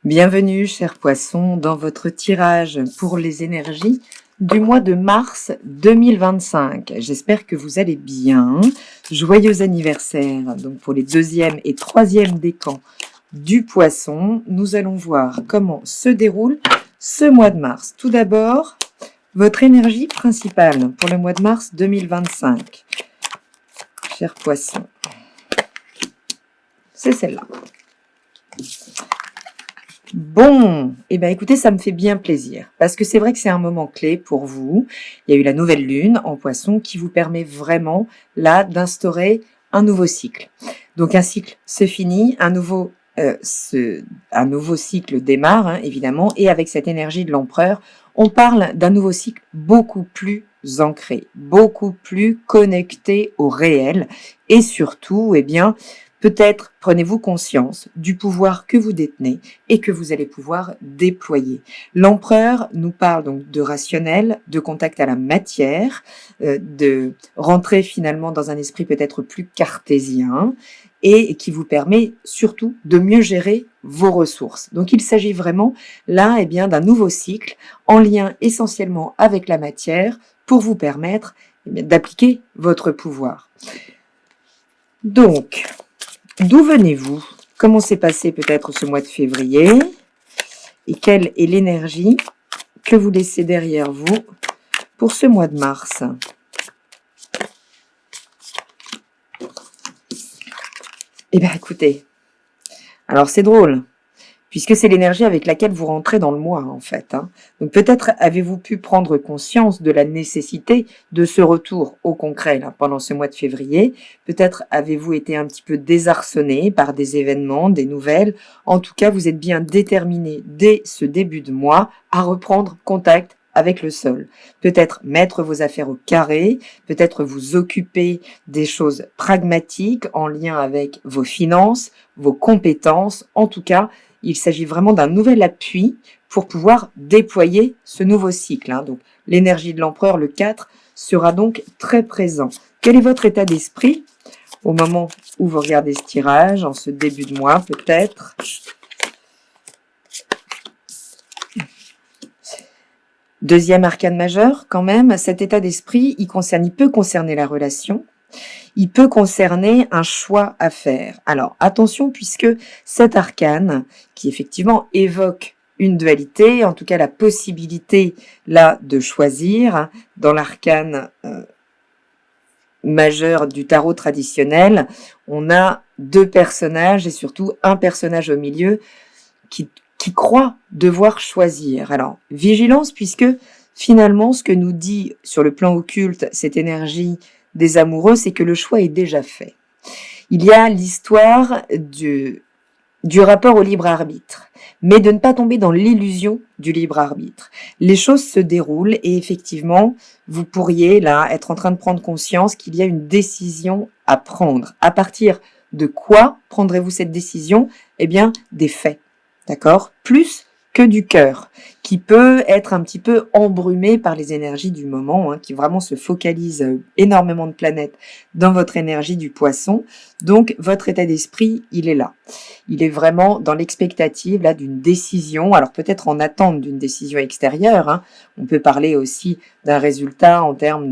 Bienvenue, chers poissons, dans votre tirage pour les énergies du mois de mars 2025. J'espère que vous allez bien. Joyeux anniversaire donc pour les deuxième et troisième décans du poisson. Nous allons voir comment se déroule ce mois de mars. Tout d'abord, votre énergie principale pour le mois de mars 2025. Chers poissons, c'est celle-là. Bon, eh bien écoutez, ça me fait bien plaisir, parce que c'est vrai que c'est un moment clé pour vous. Il y a eu la nouvelle lune en poisson qui vous permet vraiment, là, d'instaurer un nouveau cycle. Donc un cycle se finit, un nouveau cycle démarre, hein, évidemment, et avec cette énergie de l'empereur, on parle d'un nouveau cycle beaucoup plus ancré, beaucoup plus connecté au réel, et surtout, eh bien, peut-être prenez-vous conscience du pouvoir que vous détenez et que vous allez pouvoir déployer. L'empereur nous parle donc de rationnel, de contact à la matière, de rentrer finalement dans un esprit peut-être plus cartésien et qui vous permet surtout de mieux gérer vos ressources. Donc il s'agit vraiment là eh bien, d'un nouveau cycle en lien essentiellement avec la matière pour vous permettre d'appliquer votre pouvoir. Donc, d'où venez-vous? Comment s'est passé peut-être ce mois de février? Et quelle est l'énergie que vous laissez derrière vous pour ce mois de mars? Eh bien, écoutez, alors c'est drôle, puisque c'est l'énergie avec laquelle vous rentrez dans le mois, en fait. Donc peut-être avez-vous pu prendre conscience de la nécessité de ce retour au concret là, pendant ce mois de février. Peut-être avez-vous été un petit peu désarçonné par des événements, des nouvelles. En tout cas, vous êtes bien déterminé dès ce début de mois à reprendre contact avec le sol. Peut-être mettre vos affaires au carré, peut-être vous occuper des choses pragmatiques en lien avec vos finances, vos compétences. En tout cas, il s'agit vraiment d'un nouvel appui pour pouvoir déployer ce nouveau cycle. Donc, l'énergie de l'empereur, le 4, sera donc très présent. Quel est votre état d'esprit au moment où vous regardez ce tirage, en ce début de mois peut-être? Deuxième arcane majeur, quand même, cet état d'esprit, il peut concerner la relation, il peut concerner un choix à faire. Alors, attention, puisque cet arcane, qui effectivement évoque une dualité, en tout cas la possibilité, là, de choisir, dans l'arcane majeur du tarot traditionnel, on a deux personnages, et surtout un personnage au milieu, qui croit devoir choisir. Alors, vigilance, puisque finalement, ce que nous dit sur le plan occulte cette énergie des amoureux, c'est que le choix est déjà fait. Il y a l'histoire du rapport au libre arbitre, mais de ne pas tomber dans l'illusion du libre arbitre. Les choses se déroulent et effectivement, vous pourriez là être en train de prendre conscience qu'il y a une décision à prendre. À partir de quoi prendrez-vous cette décision? Eh bien, des faits. D'accord? Plus que du cœur, qui peut être un petit peu embrumé par les énergies du moment, qui vraiment se focalise énormément de planètes dans votre énergie du poisson. Donc, votre état d'esprit, il est là. Il est vraiment dans l'expectative là d'une décision, alors peut-être en attente d'une décision extérieure. On peut parler aussi d'un résultat en termes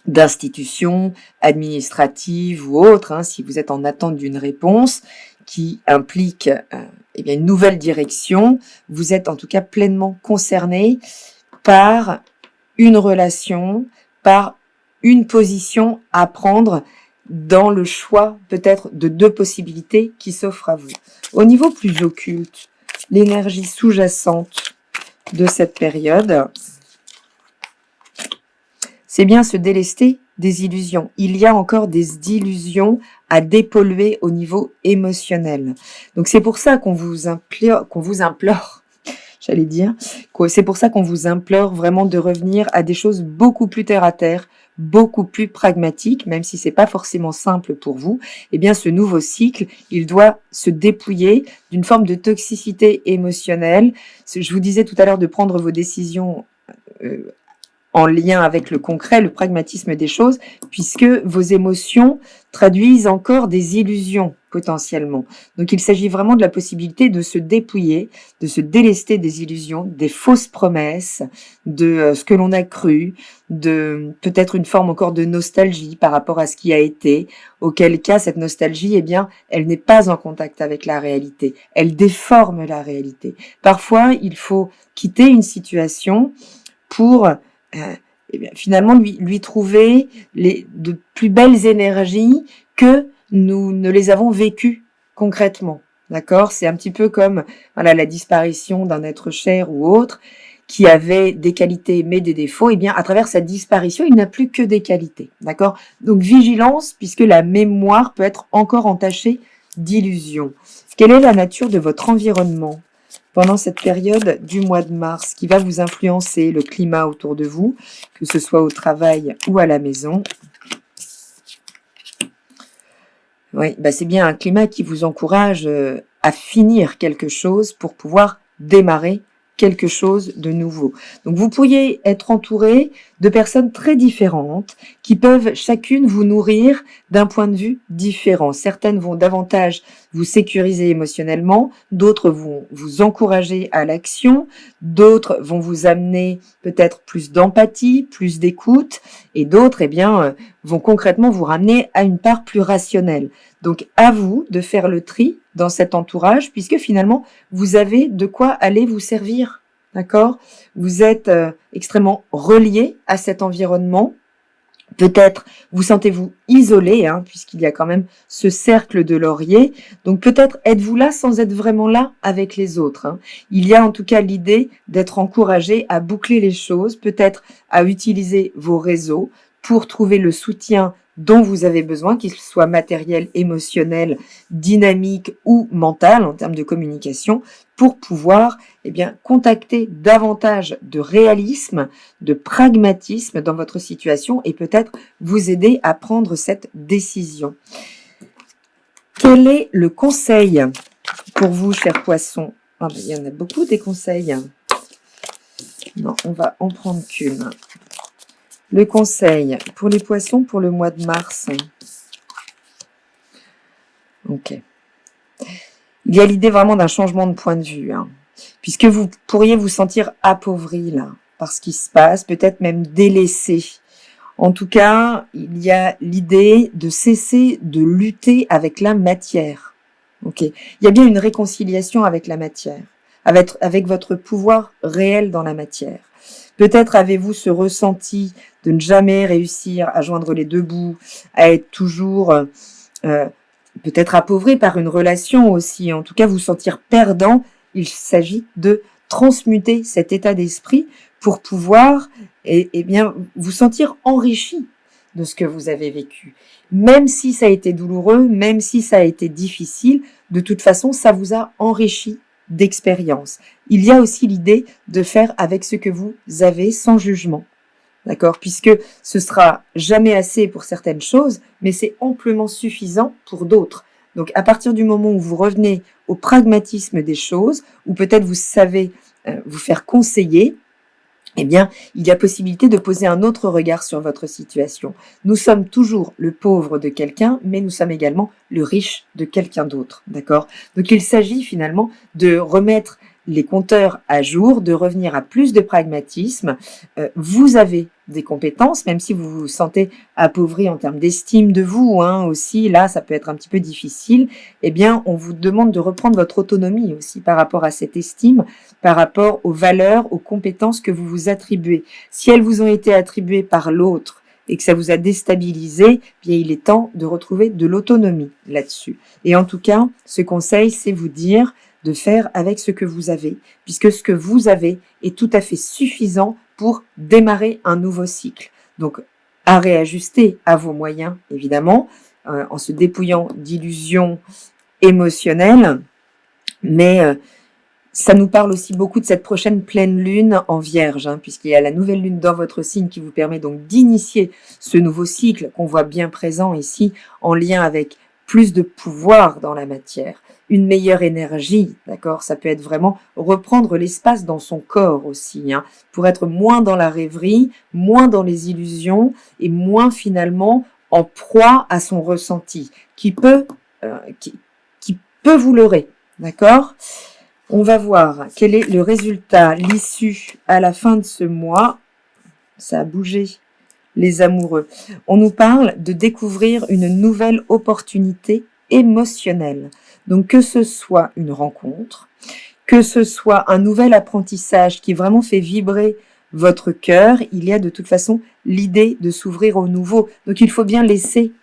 d'institutions administratives ou autres, si vous êtes en attente d'une réponse qui implique une nouvelle direction, vous êtes en tout cas pleinement concerné par une relation, par une position à prendre dans le choix peut-être de deux possibilités qui s'offrent à vous. Au niveau plus occulte, l'énergie sous-jacente de cette période, c'est bien se délester des illusions. Il y a encore des illusions à dépolluer au niveau émotionnel. Donc c'est pour ça qu'on vous implore, c'est pour ça qu'on vous implore vraiment de revenir à des choses beaucoup plus terre à terre, beaucoup plus pragmatiques, même si c'est pas forcément simple pour vous. Eh bien, ce nouveau cycle, il doit se dépouiller d'une forme de toxicité émotionnelle. Je vous disais tout à l'heure de prendre vos décisions en lien avec le concret, le pragmatisme des choses, puisque vos émotions traduisent encore des illusions potentiellement. Donc il s'agit vraiment de la possibilité de se dépouiller, de se délester des illusions, des fausses promesses, de ce que l'on a cru, de peut-être une forme encore de nostalgie par rapport à ce qui a été, auquel cas cette nostalgie, eh bien, elle n'est pas en contact avec la réalité, elle déforme la réalité. Parfois, il faut quitter une situation pour eh bien, finalement lui trouver de plus belles énergies que nous ne les avons vécues concrètement. D'accord? C'est un petit peu comme voilà, la disparition d'un être cher ou autre qui avait des qualités mais des défauts. Eh bien, à travers sa disparition, il n'a plus que des qualités. D'accord? Donc, vigilance, puisque la mémoire peut être encore entachée d'illusions. Quelle est la nature de votre environnement pendant cette période du mois de mars qui va vous influencer le climat autour de vous, que ce soit au travail ou à la maison? Oui, bah c'est bien un climat qui vous encourage à finir quelque chose pour pouvoir démarrer quelque chose de nouveau. Donc vous pourriez être entouré de personnes très différentes qui peuvent chacune vous nourrir d'un point de vue différent. Certaines vont davantage vous sécuriser émotionnellement, d'autres vont vous encourager à l'action, d'autres vont vous amener peut-être plus d'empathie, plus d'écoute, et d'autres, eh bien, vont concrètement vous ramener à une part plus rationnelle. Donc, à vous de faire le tri dans cet entourage, puisque finalement, vous avez de quoi aller vous servir, d'accord? Vous êtes extrêmement relié à cet environnement. Peut-être vous sentez-vous isolé, puisqu'il y a quand même ce cercle de laurier. Donc, peut-être êtes-vous là sans être vraiment là avec les autres. Il y a en tout cas l'idée d'être encouragé à boucler les choses, peut-être à utiliser vos réseaux pour trouver le soutien dont vous avez besoin, qu'il soit matériel, émotionnel, dynamique ou mental en termes de communication, pour pouvoir contacter davantage de réalisme, de pragmatisme dans votre situation et peut-être vous aider à prendre cette décision. Quel est le conseil pour vous, chers poissons? Il y en a beaucoup des conseils. Non, on va en prendre qu'une. Le conseil pour les poissons pour le mois de mars. Ok. Il y a l'idée vraiment d'un changement de point de vue, puisque vous pourriez vous sentir appauvri là, par ce qui se passe, peut-être même délaissé. En tout cas, il y a l'idée de cesser de lutter avec la matière. Ok. Il y a bien une réconciliation avec la matière, avec votre pouvoir réel dans la matière. Peut-être avez-vous ce ressenti de ne jamais réussir à joindre les deux bouts, à être toujours peut-être appauvri par une relation aussi, en tout cas vous sentir perdant. Il s'agit de transmuter cet état d'esprit pour pouvoir vous sentir enrichi de ce que vous avez vécu. Même si ça a été douloureux, même si ça a été difficile, de toute façon, ça vous a enrichi d'expérience. Il y a aussi l'idée de faire avec ce que vous avez sans jugement. D'accord? Puisque ce sera jamais assez pour certaines choses, mais c'est amplement suffisant pour d'autres. Donc, à partir du moment où vous revenez au pragmatisme des choses, ou peut-être vous savez vous faire conseiller, eh bien, il y a possibilité de poser un autre regard sur votre situation. Nous sommes toujours le pauvre de quelqu'un, mais nous sommes également le riche de quelqu'un d'autre, d'accord? Donc, il s'agit finalement de remettre les compteurs à jour, de revenir à plus de pragmatisme. Vous avez des compétences, même si vous vous sentez appauvri en termes d'estime de vous, aussi, là, ça peut être un petit peu difficile. Eh bien, on vous demande de reprendre votre autonomie aussi par rapport à cette estime, par rapport aux valeurs, aux compétences que vous vous attribuez. Si elles vous ont été attribuées par l'autre et que ça vous a déstabilisé, bien il est temps de retrouver de l'autonomie là-dessus. Et en tout cas, ce conseil, c'est vous dire de faire avec ce que vous avez, puisque ce que vous avez est tout à fait suffisant pour démarrer un nouveau cycle. Donc, à réajuster à vos moyens, évidemment, en se dépouillant d'illusions émotionnelles, mais ça nous parle aussi beaucoup de cette prochaine pleine lune en Vierge, puisqu'il y a la nouvelle lune dans votre signe qui vous permet donc d'initier ce nouveau cycle qu'on voit bien présent ici, en lien avec plus de pouvoir dans la matière. une meilleure énergie, d'accord? Ça peut être vraiment reprendre l'espace dans son corps aussi, hein, pour être moins dans la rêverie, moins dans les illusions et moins finalement en proie à son ressenti, qui peut vous leurrer, d'accord? On va voir quel est le résultat, l'issue à la fin de ce mois. Ça a bougé, les amoureux. On nous parle de découvrir une nouvelle opportunité émotionnelle. Donc que ce soit une rencontre, que ce soit un nouvel apprentissage qui vraiment fait vibrer votre cœur, il y a de toute façon l'idée de s'ouvrir au nouveau. Donc il faut bien laisser,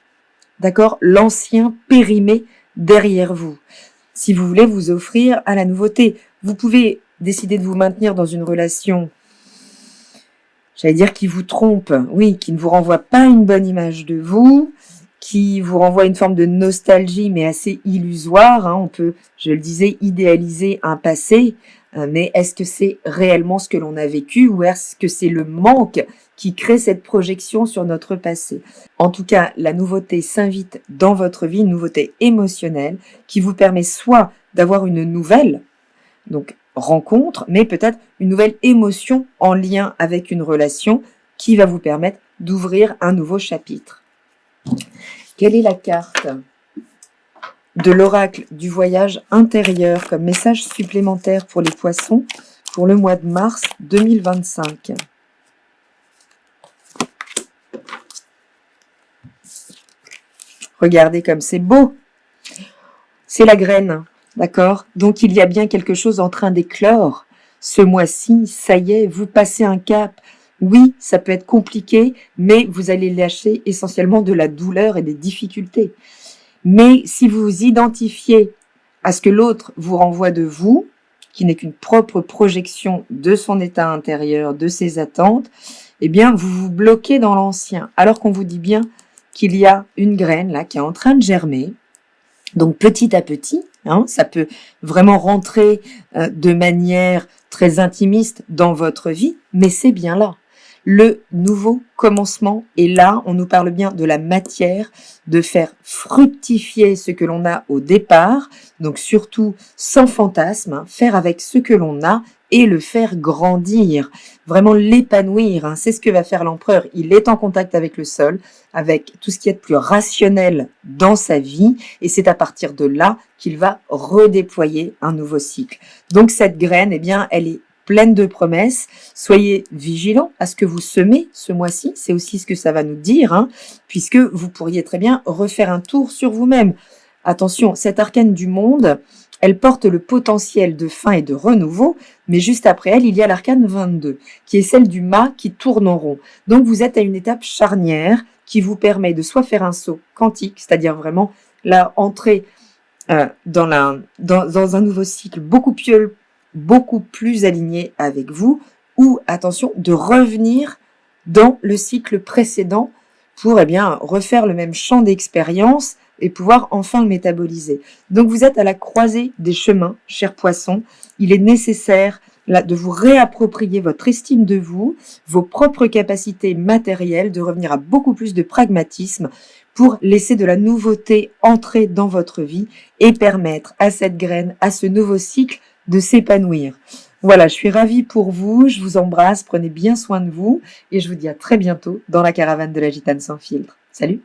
d'accord, l'ancien périmé derrière vous. Si vous voulez vous offrir à la nouveauté, vous pouvez décider de vous maintenir dans une relation, j'allais dire qui vous trompe, oui, qui ne vous renvoie pas une bonne image de vous, qui vous renvoie une forme de nostalgie, mais assez illusoire, hein. On peut, je le disais, idéaliser un passé, mais est-ce que c'est réellement ce que l'on a vécu ou est-ce que c'est le manque qui crée cette projection sur notre passé? En tout cas, la nouveauté s'invite dans votre vie, une nouveauté émotionnelle qui vous permet soit d'avoir une nouvelle, donc rencontre, mais peut-être une nouvelle émotion en lien avec une relation qui va vous permettre d'ouvrir un nouveau chapitre. Quelle est la carte de l'oracle du voyage intérieur comme message supplémentaire pour les poissons pour le mois de mars 2025? Regardez comme c'est beau. C'est la graine, d'accord? Donc il y a bien quelque chose en train d'éclore. Ce mois-ci, ça y est, vous passez un cap. Oui, ça peut être compliqué, mais vous allez lâcher essentiellement de la douleur et des difficultés. Mais si vous vous identifiez à ce que l'autre vous renvoie de vous, qui n'est qu'une propre projection de son état intérieur, de ses attentes, eh bien, vous vous bloquez dans l'ancien, alors qu'on vous dit bien qu'il y a une graine là qui est en train de germer. Donc petit à petit, hein, ça peut vraiment rentrer de manière très intimiste dans votre vie, mais c'est bien là. Le nouveau commencement est là, on nous parle bien de la matière, de faire fructifier ce que l'on a au départ, donc surtout sans fantasme, hein, faire avec ce que l'on a et le faire grandir, vraiment l'épanouir, hein, c'est ce que va faire l'empereur. Il est en contact avec le sol, avec tout ce qui est de plus rationnel dans sa vie, et c'est à partir de là qu'il va redéployer un nouveau cycle. Donc cette graine, eh bien, elle est pleine de promesses. Soyez vigilants à ce que vous semez ce mois-ci. C'est aussi ce que ça va nous dire, hein, puisque vous pourriez très bien refaire un tour sur vous-même. Attention, cette arcane du monde, elle porte le potentiel de fin et de renouveau, mais juste après elle, il y a l'arcane 22, qui est celle du mât qui tourne en rond. Donc vous êtes à une étape charnière qui vous permet de soit faire un saut quantique, c'est-à-dire vraiment là, entrer dans un nouveau cycle beaucoup plus aligné avec vous, ou, attention, de revenir dans le cycle précédent pour, eh bien, refaire le même champ d'expérience et pouvoir enfin le métaboliser. Donc, vous êtes à la croisée des chemins, chers poissons. Il est nécessaire là, de vous réapproprier votre estime de vous, vos propres capacités matérielles, de revenir à beaucoup plus de pragmatisme pour laisser de la nouveauté entrer dans votre vie et permettre à cette graine, à ce nouveau cycle, de s'épanouir. Voilà, je suis ravie pour vous, je vous embrasse, prenez bien soin de vous et je vous dis à très bientôt dans la caravane de la Gitane sans filtre. Salut!